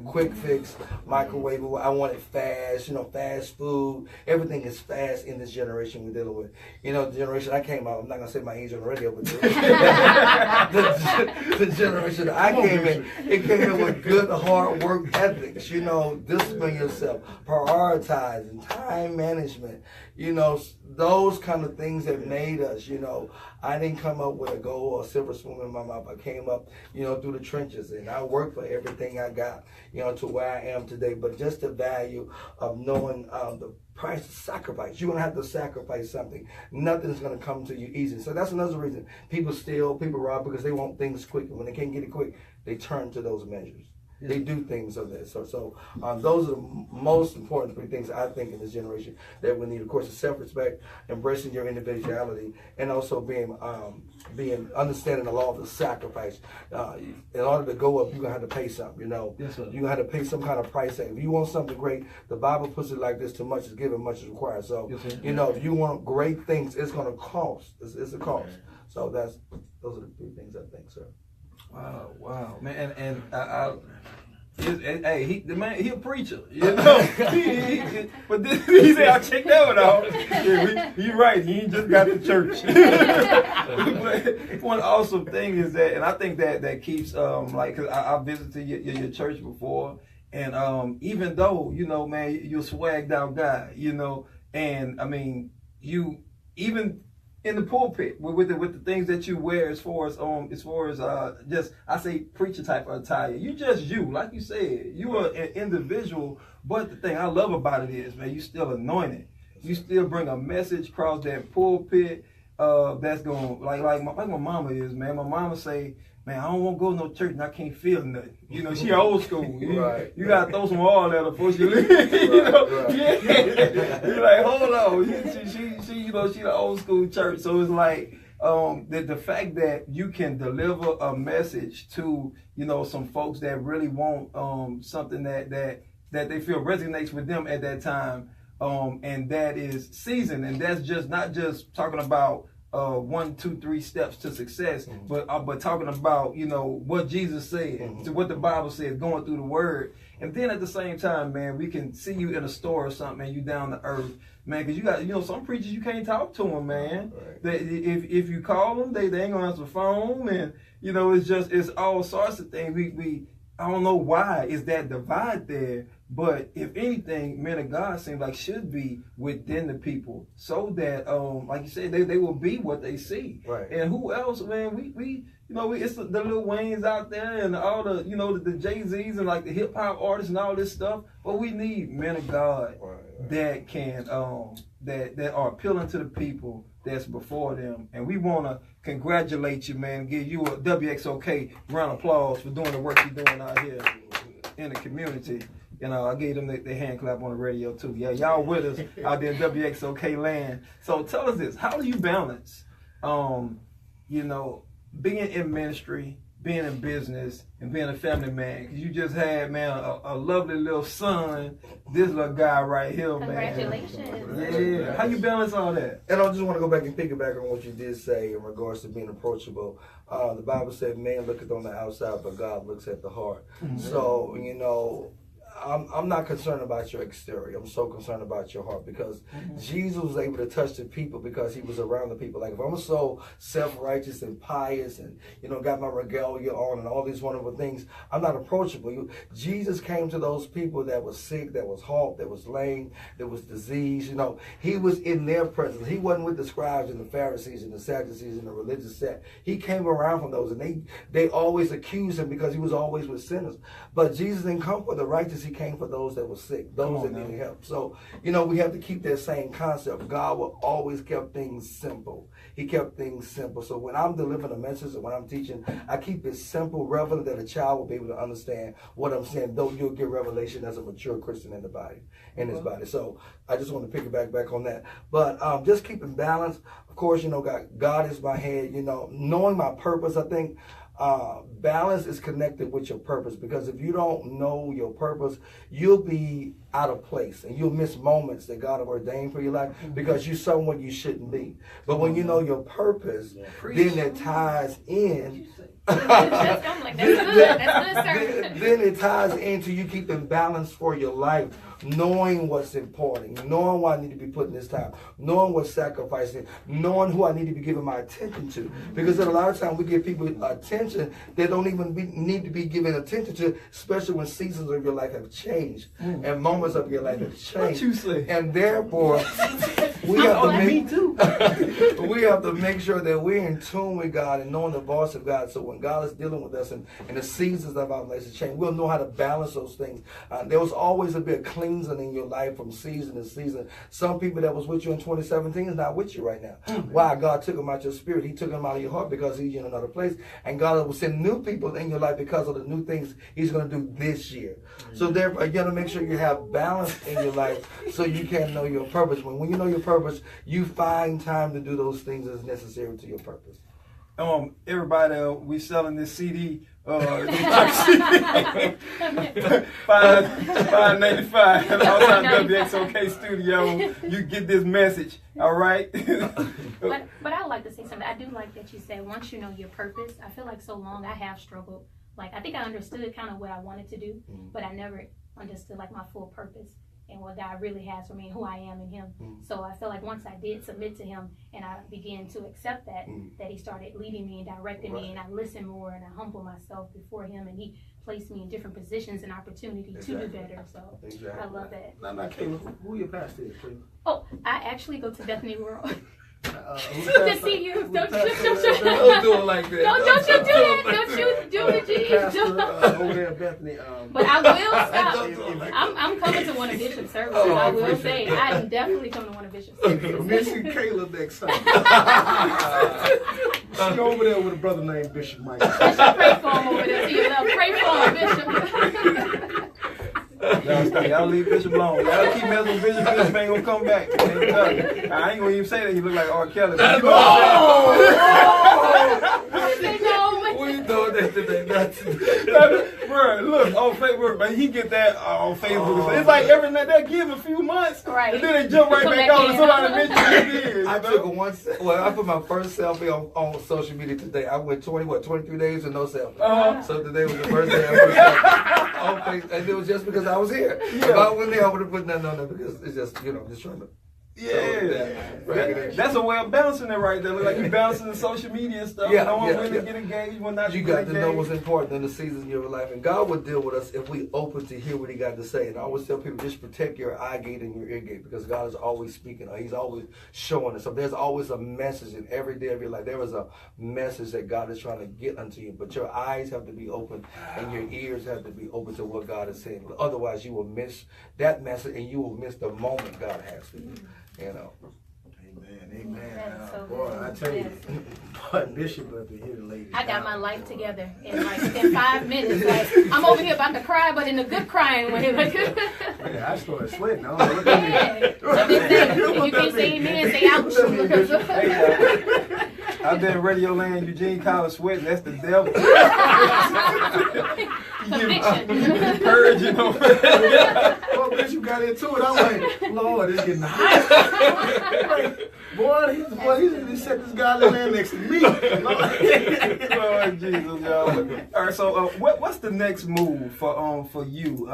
Quick fix, microwave. I want it fast. Fast food. Everything is fast in this generation we're dealing with. The generation I came out. I'm not gonna say my age on the radio, but the generation I came in, it came in with good hard work ethics. Discipline yourself, prioritizing, time management. Those kind of things that made us. I didn't come up with a gold or a silver spoon in my mouth. I came up, through the trenches, and I worked for everything I got, to where I am today. But just the value of knowing the price of sacrifice. You're going to have to sacrifice something. Nothing's going to come to you easy. So that's another reason people steal, people rob, because they want things quick. And when they can't get it quick, they turn to those measures. They do things of that. So those are the most important three things I think in this generation that we need. Of course, is self-respect, embracing your individuality, and also being understanding the law of the sacrifice. In order to go up, you're gonna have to pay something. Yes, sir. You're gonna have to pay some kind of price tag. If you want something great, the Bible puts it like this: too much is given, much is required. So yes, if you want great things, it's gonna cost. It's a cost. So those are the three things I think, sir. Wow, man, and hey, he a preacher, but he said I checked that one out. Yeah, you're right. He ain't just got to church. But one awesome thing is that, and I think that keeps cause I visited your church before, and even though man, you're a swagged out guy, and I mean you even in the pulpit with the things that you wear as far as just I say preacher type of attire. You just you, like you said, you are an individual. But the thing I love about it is, man, you still anointed. You still bring a message across that pulpit. That's going like my mama is, man. My mama say, man, I don't want to go to no church and I can't feel nothing. You know, she old school. Right. You gotta throw some oil at her before she leave. You know, Right. yeah. You're like, hold on. She, you know, she the old school church. So it's like the fact that you can deliver a message to, you know, some folks that really want something that they feel resonates with them at that time. And that is season, and that's just not just talking about 1, 2, 3 steps to success, but talking about, you know, what Jesus said, to what the Bible says, going through the Word, and then at the same time, man, we can see you in a store or something, and you down to earth, man, because you got, you know, some preachers you can't talk to them, man. Right. They, if you call them, they ain't gonna answer the phone, and you know, it's all sorts of things. We I don't know why is that divide there. But if anything, men of God seem like should be within the people, so that like you said, they will be what they see. Right. And who else, man? We you know, it's the Lil Waynes out there and all the, you know, the Jay-Z's and like the hip hop artists and all this stuff. But we need men of God that can that are appealing to the people that's before them. And we want to congratulate you, man, and give you a WXOK round of applause for doing the work you're doing out here in the community. You know, I gave them the hand clap on the radio too. Yeah, y'all with us out there in WXOK land. So tell us this: how do you balance, you know, being in ministry, being in business, and being a family man? Because you just had, man, a lovely little son. This little guy right here, man. Congratulations. Yeah. How you balance all that? And I just want to go back and piggyback on what you did say in regards to being approachable. The Bible said, man looketh on the outside, but God looks at the heart. So, you know, I'm not concerned about your exterior. I'm so concerned about your heart, because Jesus was able to touch the people because he was around the people. Like if I'm so self-righteous and pious and, you know, got my regalia on and all these wonderful things, I'm not approachable. Jesus came to those people that was sick, that was halt, that was lame, that was diseased. You know, he was in their presence. He wasn't with the scribes and the Pharisees and the Sadducees and the religious sect. He came around from those, and they always accused him because he was always with sinners. But Jesus didn't come for the righteous. He came for those that were sick, those that needed help. So, you know, we have to keep that same concept. God will always kept things simple. He kept things simple. So when I'm delivering a message and when I'm teaching, I keep it simple, relevant, that a child will be able to understand what I'm saying, though you'll get revelation as a mature Christian in the body, in his body. So I just want to piggyback back on that. But just keeping balance. Of course, you know, God is my head. You know, knowing my purpose, I think balance is connected with your purpose, because if you don't know your purpose, you'll be out of place and you'll miss moments that God have ordained for your life because you're somewhere you shouldn't be. But when you know your purpose, then it ties in. That's good, then it ties into you keeping balance for your life, knowing what's important, knowing what I need to be putting this time, knowing what's sacrificing, knowing who I need to be giving my attention to. Because a lot of times we give people attention they don't even need to be given attention to, especially when seasons of your life have changed and moments of your life have changed. What you say? And therefore, we have to make sure that we're in tune with God and knowing the voice of God. So when God is dealing with us and the seasons of our lives change, we'll know how to balance those things. There was always a bit of cleansing in your life from season to season. Some people that was with you in 2017 is not with you right now. Why? God took them out your spirit. He took them out of your heart because he's in another place. And God will send new people in your life because of the new things he's going to do this year. So therefore, you got to make sure you have balance in your life so you can know your purpose. When you know your purpose, you find time to do those things that's necessary to your purpose. Everybody, we selling this CD. $5.95 outside WXOK studio. You get this message, all right? But I would like to say something. I do like that you said once you know your purpose. I feel like so long I have struggled. Like I think I understood kind of what I wanted to do, but I never understood like my full purpose and what God really has for me and who I am in him. So I feel like once I did submit to him and I began to accept that he started leading me and directing me, and I listened more and I humbled myself before him, and he placed me in different positions and opportunity to do better. So I love that. Now, Caleb, who your pastor is, please? Oh, I actually go to Bethany Rural. Good to see you. Don't Don't do it like that. you do that. Don't you do it, G. Pastor over there at Bethany. But I will stop. Don't do it like I'm coming to one of Bishop's services. Oh, I I will appreciate say I'm definitely coming to one of Bishop's services. Missy Kayla next Sunday. She over there with a brother named Bishop Mike. Bishop, pray for him over there. See you love. Pray for him, Bishop. Y'all leave Bishop alone. Y'all keep messing with Bishop. Bishop ain't gonna come back. I ain't gonna even say that he look like R. Kelly. We know that today, not today. Bro, look on Facebook, man. He get that on Facebook. It's like every night they give a few months, Right. and then they jump right Come back back on, in. and somebody mentions who it is. I took I put my first selfie on social media today. I went 23 days with no selfie. So today was the first day I put selfie on Facebook, and it was just because I was here. If I went there, I would have put nothing on there because it's just, I'm just trying to. That's a way of balancing it right there. Look like you balancing the social media and stuff. Knowing when to get engaged, when not to You get got engaged. to know what's important in the seasons of your life. And God will deal with us if we open to hear what he got to say. And I always tell people, just protect your eye gate and your ear gate because God is always speaking. He's always showing us. So there's always a message in every day of your life. There is a message that God is trying to get unto you. But your eyes have to be open and your ears have to be open to what God is saying. Otherwise, you will miss that message and you will miss the moment God has for you. Amen. That's so Boy, good. I tell you, boy, Bishop up to here, ladies. I got my life together in 5 minutes. Like, I'm over here about to cry, but in a good crying way. Like, Yeah, I started sweating. I don't know what that means. yeah. So just say, you can't say amen, say ouch. I've been in Radio Land, Eugene College sweating. That's the devil. Conviction. Purge, you know. Well, Bishop got into it. I'm like, Lord, it's getting hot. Boy, he set this godly man next to me. Lord Jesus, y'all. All right, so what's the next move for you?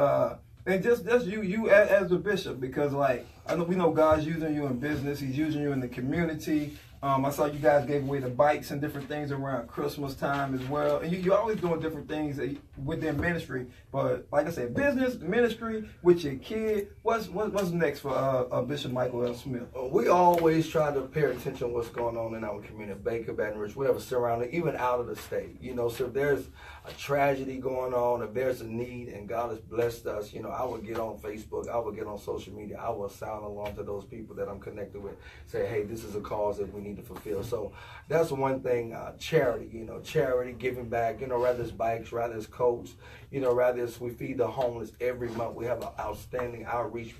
And just you as the bishop, because like we know God's using you in business. He's using you in the community. I saw you guys gave away the bikes and different things around Christmas time as well. And you're always doing different things within ministry. But like I said, business, ministry, with your kid. What's next for Bishop Michael L. Smith? We always try to pay attention to what's going on in our community, Baker, Baton Rouge, whatever surrounding, even out of the state. So if there's a tragedy going on, if there's a need, and God has blessed us, I would get on Facebook, I would get on social media, I will sound along to those people that I'm connected with, say, hey, this is a cause that we need to fulfill. So that's one thing, charity, charity, giving back, rather it's bikes, rather it's coats, rather it's we feed the homeless every month. We have an outstanding outreach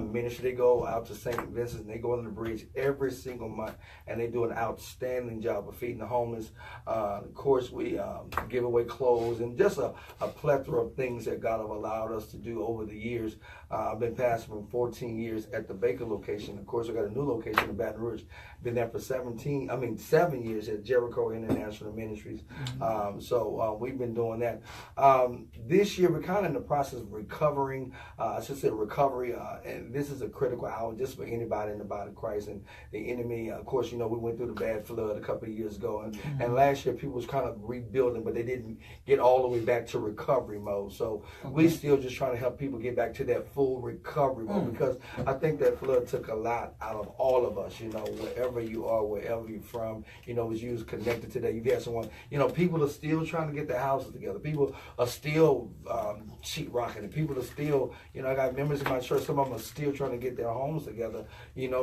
ministry. They go out to St. Vincent, and they go on the bridge every single month, and they do an outstanding job of feeding the homeless. Of course, we give away clothes and just a plethora of things that God have allowed us to do over the years. I've been pastor for 14 years at the Baker location. Of course, I got a new location in Baton Rouge. Been there for 7 years at Jericho International Ministries. So we've been doing that. This year, we're kind of in the process of recovering. I should say recovery. And this is a critical hour just for anybody in the body of Christ. And the enemy, of course, we went through the bad flood a couple of years ago. And last year, people was kind of rebuilding, but they didn't get all the way back to recovery mode. So we still just trying to help people get back to that full recovery mode, because I think that flood took a lot out of all of us, wherever you are, wherever you're from, as you was connected to that. You've had someone, people are still trying to get their houses together. People are still sheetrocking, and people are still, I got members in my church, some of them are still trying to get their homes together,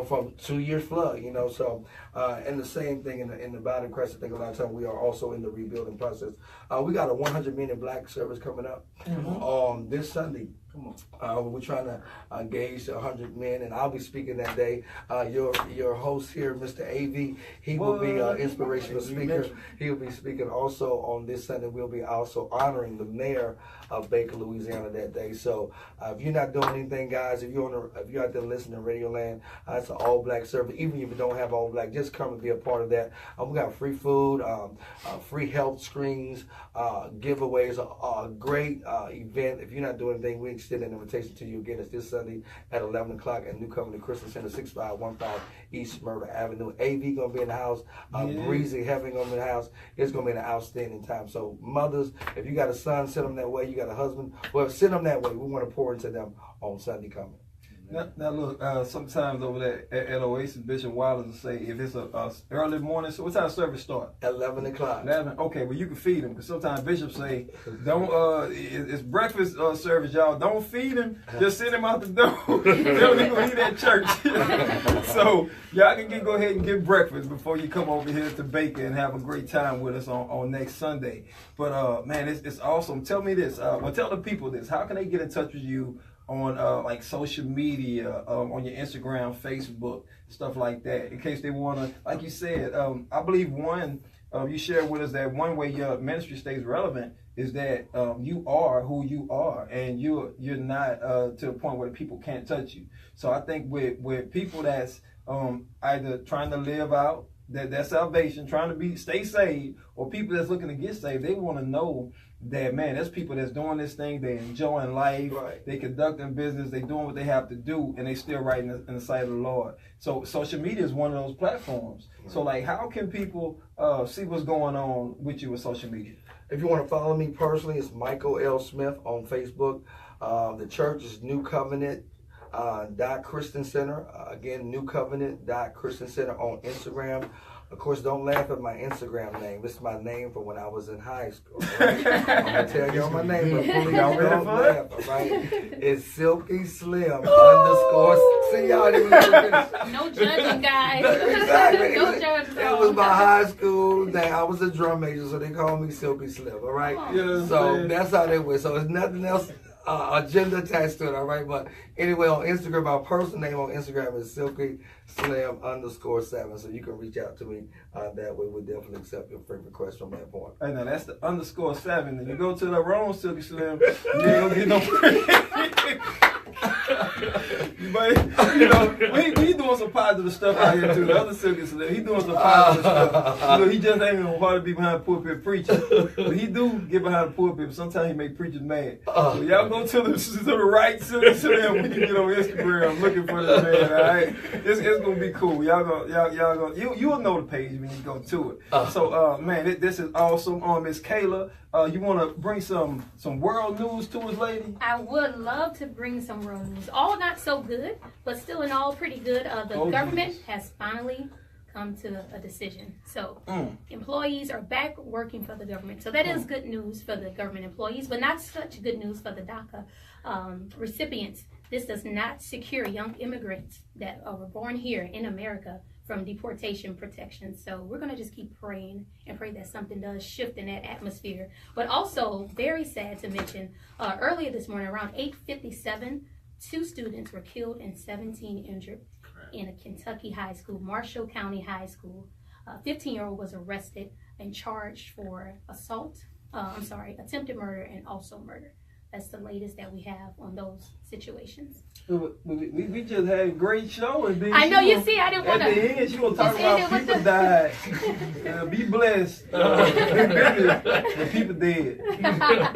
from 2 years flood, so, and the same thing in the body of Christ. I think a lot of times we are also in the rebuilding process. We got a 100 Men in Black service coming up on this Sunday. We're trying to engage 100 men, and I'll be speaking that day. Your host here, Mr. AV, he will be an inspirational speaker. He will be speaking also on this Sunday. We'll be also honoring the mayor of Baker, Louisiana that day. So if you're not doing anything, guys, if you're out there listening to Radio Land, it's an all-black service. Even if you don't have all black, just come and be a part of that. We got free food, free health screens, giveaways, a great event. If you're not doing anything, we extend an invitation to you again. It's this Sunday at 11 o'clock at New Covenant Christian Center, 6515 East Murder Avenue. AV gonna be in the house. Breezy Heaven gonna be in the house. It's gonna be an outstanding time. So mothers, if you got a son, send them that way. You got a husband, well, send them that way. We want to pour into them on Sunday coming. Now look, sometimes over there at Oasis, Bishop Wallace will say if it's a early morning, so what time service start? 11 o'clock. 11. Okay, well you can feed them because sometimes bishops say, don't. It's breakfast service, y'all. Don't feed him. Just send him out the door. They don't even eat at church. So y'all can go ahead and get breakfast before you come over here to Baker and have a great time with us on next Sunday. But man, it's awesome. Tell me this. Well, tell the people this. How can they get in touch with you on like social media, on your Instagram, Facebook, stuff like that, in case they want to, like you said, I believe you shared with us that one way your ministry stays relevant is that you are who you are, and you're not to the point where people can't touch you. So I think with people that's either trying to live out that salvation, trying to stay saved, or people that's looking to get saved, they want to know that, man, there's people that's doing this thing, they enjoying life, Right. They conducting business, they doing what they have to do, and they still right in the sight of the Lord. So social media is one of those platforms. So like, how can people see what's going on with you with social media? If you want to follow me personally, it's Michael L. Smith on Facebook. The church is New Covenant Christian Center. Again, New Covenant Christian Center on Instagram. Of course, don't laugh at my Instagram name. It's my name from when I was in high school. Right? I'm gonna tell y'all my name, but please don't laugh. All right? It's Silky Slim _ See y'all didn't even finish. No judging, guys. Exactly. No judging. It was my high school thing. I was a drum major, so they called me Silky Slim. All right. So that's how they went. So it's nothing else. Agenda attached to it, all right? But anyway, on Instagram, my personal name on Instagram is Silky Slim _7. So you can reach out to me that way. We'll definitely accept your friend request from that point. Hey, now that's the _7. And you go to the wrong Silky Slim, you ain't gonna get no friend. But you know, we doing some positive stuff out here too. The other Silky Slim, he doing some positive stuff. You know, he just ain't gonna hardly be behind the pulpit preaching. But he do get behind the pulpit, but sometimes he make preachers mad. So y'all go to the right Silky Slim when you get on Instagram looking for this man, alright? It's gonna be cool. Y'all gonna you'll know the page when you go to it. So man, this is awesome. Miss Kayla, you wanna bring some world news to us, lady? I would love to bring some world news. All not so good, but still in all pretty good. The government has finally come to a decision. So employees are back working for the government. So that is good news for the government employees, but not such good news for the DACA recipients. This does not secure young immigrants that were born here in America from deportation protection. So we're going to just keep praying and pray that something does shift in that atmosphere. But also, very sad to mention, earlier this morning, around 8:57, 2 students were killed and 17 injured in a Kentucky high school, Marshall County High School. A 15-year-old was arrested and charged for attempted murder and also murder. That's the latest that we have on those situations. We just had a great show, and then I know you see. I didn't want to. At the end, she gonna talk about people died. Be blessed. The people dead.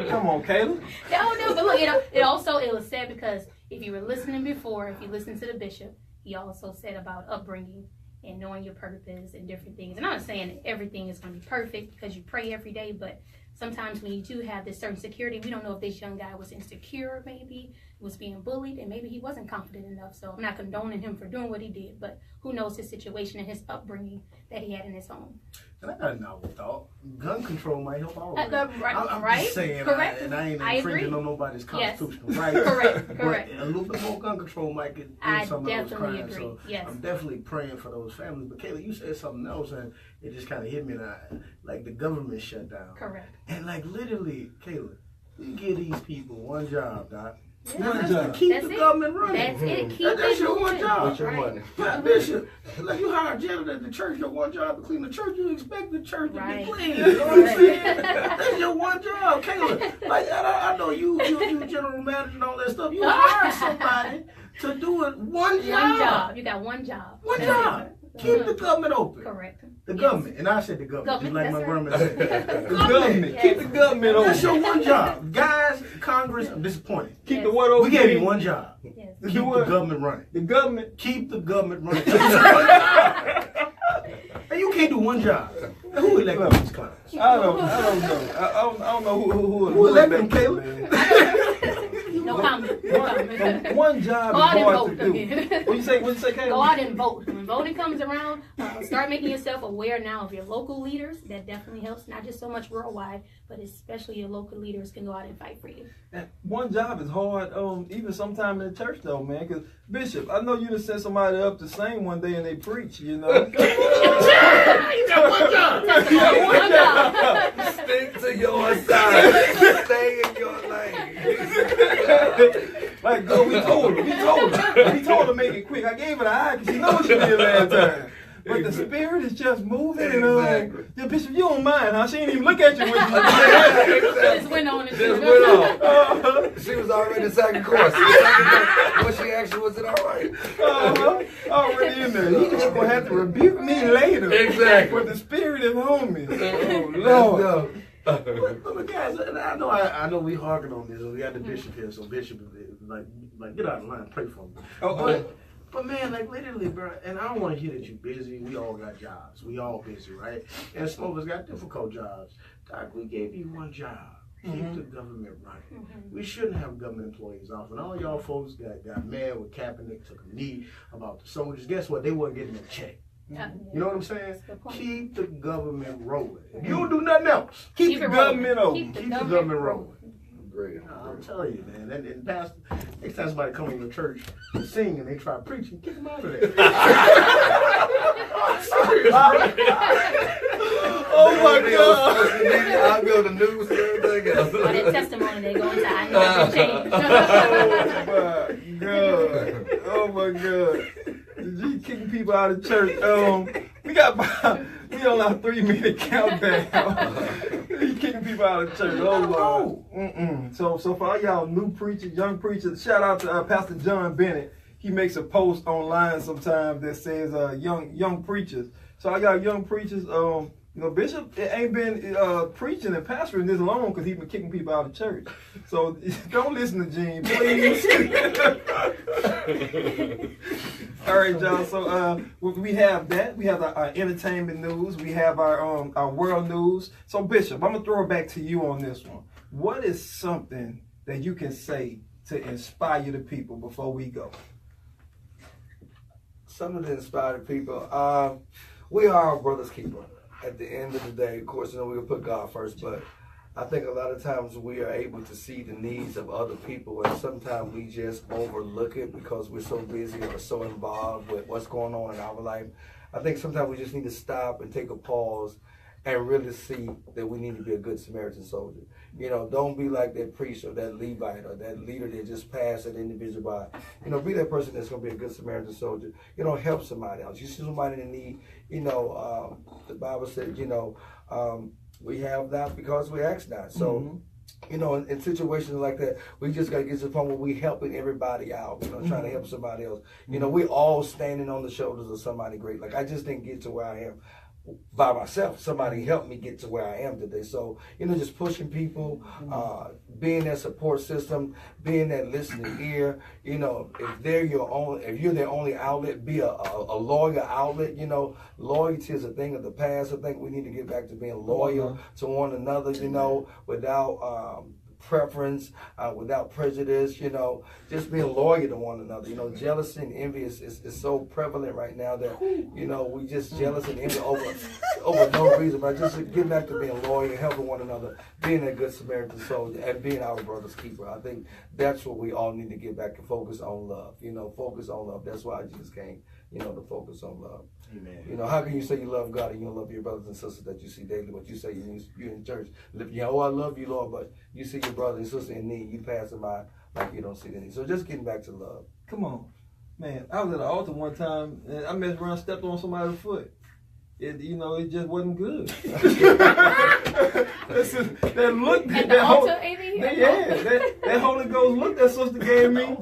Come on, Kayla. No, but look, it was sad because if you were listening before, if you listened to the bishop, he also said about upbringing and knowing your purpose and different things. And I'm not saying that everything is going to be perfect because you pray every day, but sometimes when you do have this certain security, we don't know if this young guy was insecure, maybe was being bullied, and maybe he wasn't confident enough. So I'm not condoning him for doing what he did, but who knows his situation and his upbringing that he had in his home. And I got a novel thought. Gun control might help all of Right, I'm just saying, correct. I ain't infringing on nobody's constitutional rights. Correct. But a little bit more gun control might get rid of some of those definitely crimes. agree. So Yes. I'm definitely praying for those families. But Kayla, you said something else, and it just kind of hit me. Like the government shut down. Correct. And like literally, Kayla, you give these people one job, Doc. One That's job. to keep That's the it. government running. That's it. Keep That's it your one moving. job. What's your money? Yeah, Bishop, like you hire a janitor at the church, your one job to clean the church, you expect the church to Right. be clean. You know what I'm saying? That's your one job, Kayla. Like I know you general manager and all that stuff. You hire somebody to do it one job. One job. You got one job. One job. Keep the government open. Correct. The Yes. government, and I said the government, just like Government, my that's grandma said. The government. Keep the government open. That's your one job. Guys, Congress, I'm disappointed. Keep Yes. the what open. We gave you one job. Yes. Keep the government running. The government. Keep the government running. And you can't do one job. Who elected these clowns? I don't know. I don't know who Who elected them, elected Caleb? them, man. You No comment. No comment. One job Go is out and hard vote to do. again. What you say, Kayla? Go out and vote. When voting comes around, start making yourself aware now of your local leaders. That definitely helps, not just so much worldwide, but especially your local leaders can go out and fight for you. And one job is hard, even sometime in the church though, man. Because Bishop, I know you done sent somebody up to sing one day and they preach, you know. You got one job. One job. Stick to your side. Stay in your lane. Like, girl, we told her. We told her to make it quick. I gave her the eye because she knows she did last time. But the spirit is just moving. Exactly. And, yeah, Bishop, you don't mind, huh? She didn't even look at you when you Just went on and Just went off. She was already in second course. When she asked you, was it all right? Already in there. You just gonna have to rebuke me later. Exactly. But the spirit is on me. Oh Lord. But guys, and I know we harking on this. We got the bishop here, so bishop, like get out of line, pray for me. But man, like literally, bro, and I don't want to hear that you're busy. We all got jobs. We all busy, right? And some of us got difficult jobs. Doc, we gave you one job. Keep the government running. We shouldn't have government employees off. And all y'all folks got mad with Kaepernick, took a knee about the soldiers. Guess what? They weren't getting a check. You know what I'm saying? Keep the government rolling. If you don't do nothing else, keep the government open. Keep the government rolling. Great. I'm telling you, man. And pastor, next time somebody come to your church and sing and they try preaching, kick them out of there. I'm serious, bro. Oh my God. I'll go to news and everything else. Or that testimony they go into, I know it's changed. Oh my God. You kicking people out of church. We on our 3-minute countdown. You kicking people out of church. Oh Lord. So for all y'all new preachers, young preachers, shout out to Pastor John Bennett. He makes a post online sometimes that says young preachers. So all y'all young preachers, Bishop ain't been preaching and pastoring this long because he's been kicking people out of church. So don't listen to Gene, please. All right, y'all. So we have that. We have our entertainment news. We have our world news. So Bishop, I'm gonna throw it back to you on this one. What is something that you can say to inspire the people before we go? Something to inspire the people. We are our brother's keeper. At the end of the day, of course, we'll put God first, but I think a lot of times we are able to see the needs of other people, and sometimes we just overlook it because we're so busy or so involved with what's going on in our life. I think sometimes we just need to stop and take a pause and really see that we need to be a good Samaritan soldier. Don't be like that priest or that Levite or that leader that just passed an individual by. Be that person that's going to be a good Samaritan soldier. Help somebody else. You see somebody in need, the Bible said, we have not because we ask not. So, in situations like that, we just got to get to the point where we helping everybody out, trying to help somebody else. We all standing on the shoulders of somebody great. Like, I just didn't get to where I am by myself. Somebody helped me get to where I am today. So, just pushing people, being that support system, being that listening ear. If you're their only outlet, be a loyal outlet. Loyalty is a thing of the past. I think we need to get back to being loyal to one another, without preference, without prejudice, just being loyal to one another. Jealousy and envy is so prevalent right now that, we just jealous and envy over no reason. But just getting back to being loyal, helping one another, being a good Samaritan soldier, and being our brother's keeper. I think that's what we all need to get back and focus on love. Focus on love. That's why Jesus came, to focus on love. Amen. How can you say you love God and you don't love your brothers and sisters that you see daily? What you say you're in church. I love you, Lord, but you see your brother and sister in need, you pass them by like you don't see them. So just getting back to love. Come on. Man, I was at an altar one time and I messed around, stepped on somebody's foot. It just wasn't good. That look, At the altar, Amy? that Holy Ghost look that sister gave me.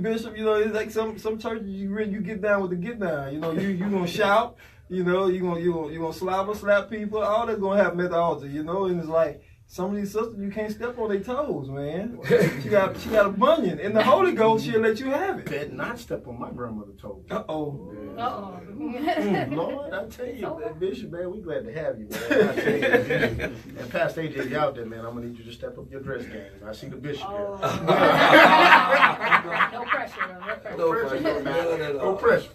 Bishop. It's like some churches you get down with the get down. You gonna shout. You gonna slap people. All that's gonna happen at the altar. And it's like Some of these sisters, you can't step on their toes, man. She got a bunion. In the Holy Ghost, she'll let you have it. Could not step on my grandmother's toes. Uh-oh. Uh-oh. Lord, I tell you, Bishop, man, we glad to have you, man. I tell you, and Pastor AJ, you out there, man, I'm going to need you to step up your dress game. I see the Bishop here. No pressure. No pressure.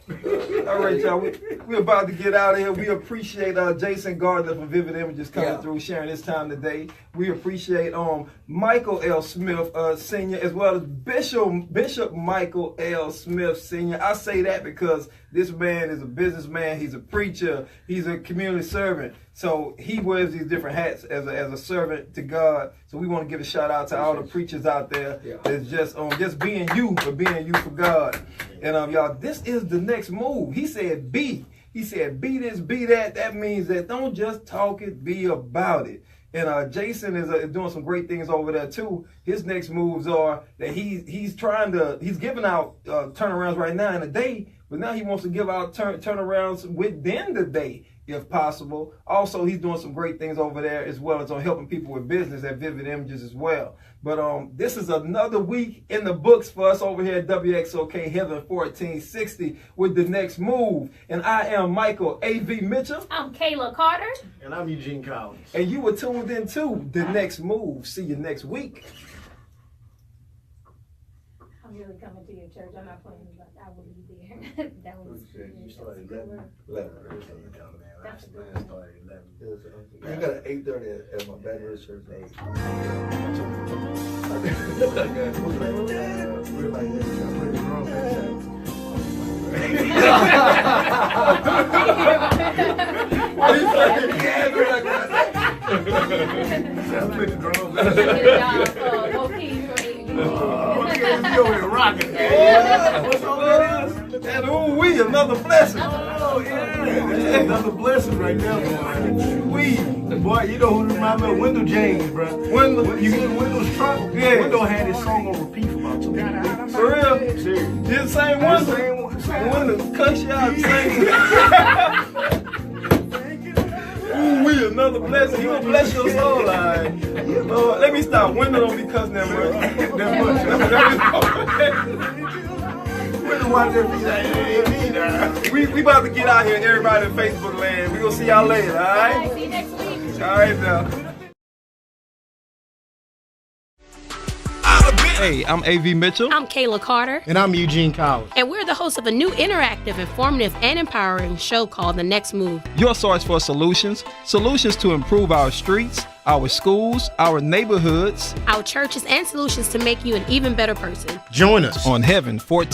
All right, y'all. We're about to get out of here. We appreciate Jason Gardner from Vivid Images coming through, sharing his time today. We appreciate Michael L. Smith Sr. as well as Bishop Michael L. Smith Sr. I say that because this man is a businessman. He's a preacher. He's a community servant. So he wears these different hats as a servant to God. So we want to give a shout out to all the preachers out there that's just being you, but being you for God. And y'all, this is the next move. He said be. He said be this, be that. That means that don't just talk it, be about it. And Jason is doing some great things over there too. His next moves are that he's giving out turnarounds right now in a day, but now he wants to give out turnarounds within the day, if possible. Also, he's doing some great things over there as well as on helping people with business at Vivid Images as well. But this is another week in the books for us over here at WXOK Heaven 1460 with the next move. And I am Michael A.V. Mitchell. I'm Kayla Carter. And I'm Eugene Collins. And you were tuned into the next move. See you next week. I'm really coming to your church. I'm not playing, but I will be there. That was You started 11. Eleven. I started 11. You got an 8:30 at my Baton Rouge church. And ooh-wee, another blessing. Oh, yeah. Another blessing right there, boy. Boy, you know who remind me of Wendell James, bro. Wendell, you hear Wendell's truck? Yeah. Wendell had his song on repeat for about 2 weeks. For real? Serious. You're the same one? Same one. Wendell cuss you out the same. Ooh-wee, another blessing. He gonna bless your soul, all right. Lord, let me stop. Wendell don't be cussing that much. We about to get out here, everybody in Facebook land. We gonna see y'all later, all right? See you next week. All right, now. Hey, I'm A.V. Mitchell. I'm Kayla Carter. And I'm Eugene Collins. And we're the hosts of a new interactive, informative, and empowering show called The Next Move. Your source for solutions to improve our streets, our schools, our neighborhoods, Our churches, and solutions to make you an even better person. Join us on Heaven 14.